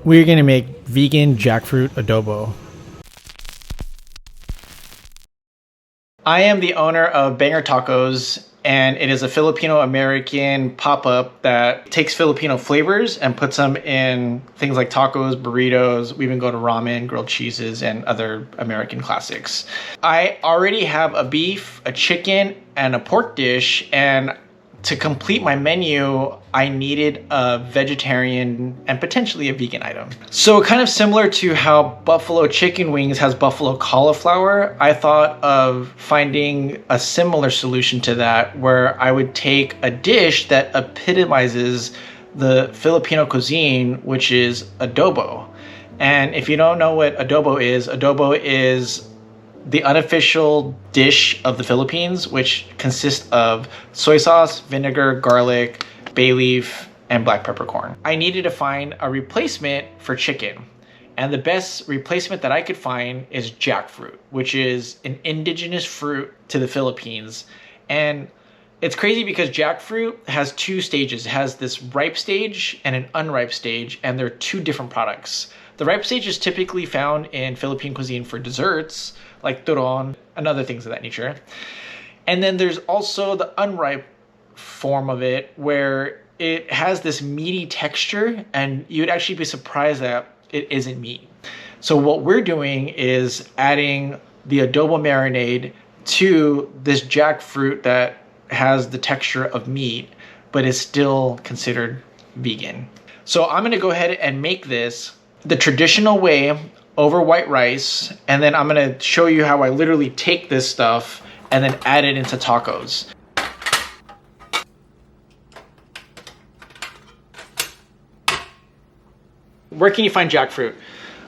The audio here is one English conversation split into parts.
We're gonna make vegan jackfruit adobo. I am the owner of Banger Tacos, and it is a Filipino American pop-up that takes Filipino flavors and puts them in things like tacos, burritos. We even go to ramen, grilled cheeses, and other American classics. I already have a beef, a chicken, and a pork dish, and to complete my menu, I needed a vegetarian and potentially a vegan item. So kind of similar to how buffalo chicken wings has buffalo cauliflower, I thought of finding a similar solution to that where I would take a dish that epitomizes the Filipino cuisine, which is adobo. And if you don't know what adobo is the unofficial dish of the Philippines, which consists of soy sauce, vinegar, garlic, bay leaf, and black peppercorn. I needed to find a replacement for chicken. And the best replacement that I could find is jackfruit, which is an indigenous fruit to the Philippines. And it's crazy because jackfruit has two stages. It has this ripe stage and an unripe stage, and they're two different products. The ripe stage is typically found in Philippine cuisine for desserts, like turon and other things of that nature. And then there's also the unripe form of it, where it has this meaty texture, and you'd actually be surprised that it isn't meat. So what we're doing is adding the adobo marinade to this jackfruit that has the texture of meat, but is still considered vegan. So I'm gonna go ahead and make this the traditional way over white rice, and then I'm gonna show you how I literally take this stuff and then add it into tacos. Where can you find jackfruit?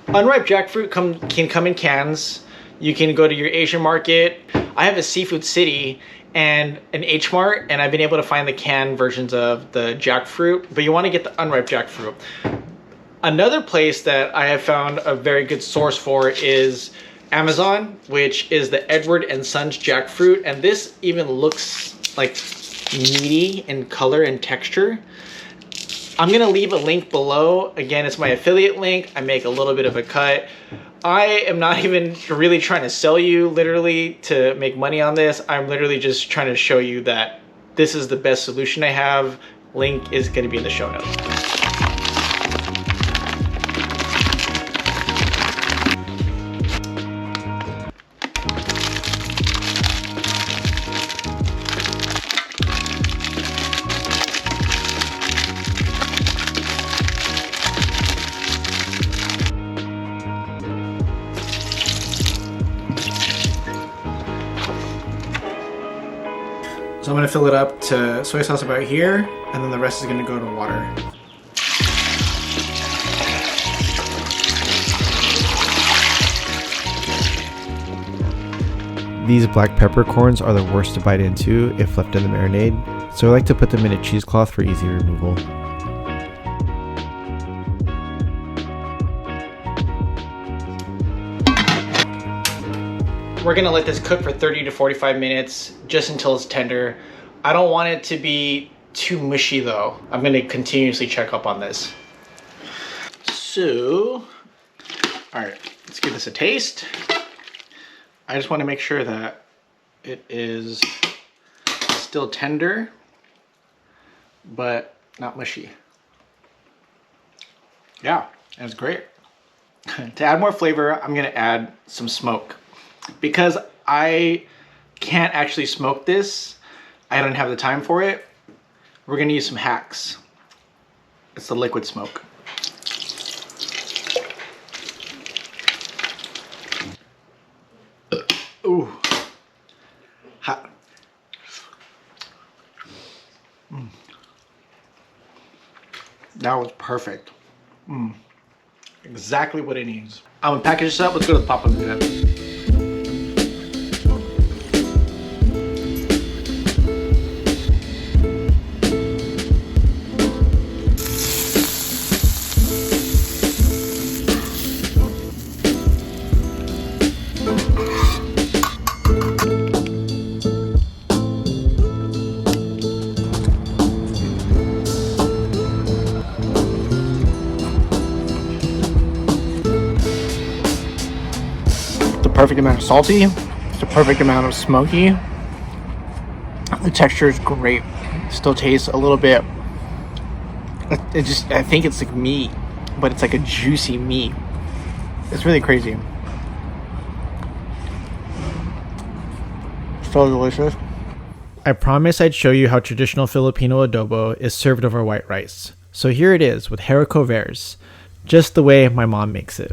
Unripe jackfruit can come in cans. You can go to your Asian market. I have a Seafood City and an H Mart, and I've been able to find the canned versions of the jackfruit, but you wanna get the unripe jackfruit. Another place that I have found a very good source for is Amazon, which is the Edward and Sons jackfruit. And this even looks like meaty in color and texture. I'm gonna leave a link below. Again, it's my affiliate link. I make a little bit of a cut. I am not even really trying to sell you literally to make money on this. I'm literally just trying to show you that this is the best solution I have. Link is gonna be in the show notes. So I'm gonna fill it up to soy sauce about here, and then the rest is gonna go to water. These black peppercorns are the worst to bite into if left in the marinade, so I like to put them in a cheesecloth for easy removal. We're gonna let this cook for 30 to 45 minutes, just until it's tender. I don't want it to be too mushy though. I'm gonna continuously check up on this. So, all right, let's give this a taste. I just wanna make sure that it is still tender, but not mushy. Yeah, it's great. To add more flavor, I'm gonna add some smoke. Because I can't actually smoke this, I don't have the time for it, we're gonna use some hacks. It's the liquid smoke. Ooh, hot. That was perfect. Exactly what it needs. I'm gonna package this up. Let's go to the pop-up event. perfect amount of salty. It's the perfect amount of smoky. The texture is great. Still tastes a little bit. I think it's like meat, but it's like a juicy meat. It's really crazy. So delicious. I promised I'd show you how traditional Filipino adobo is served over white rice. So here it is with haricots verts, just the way my mom makes it.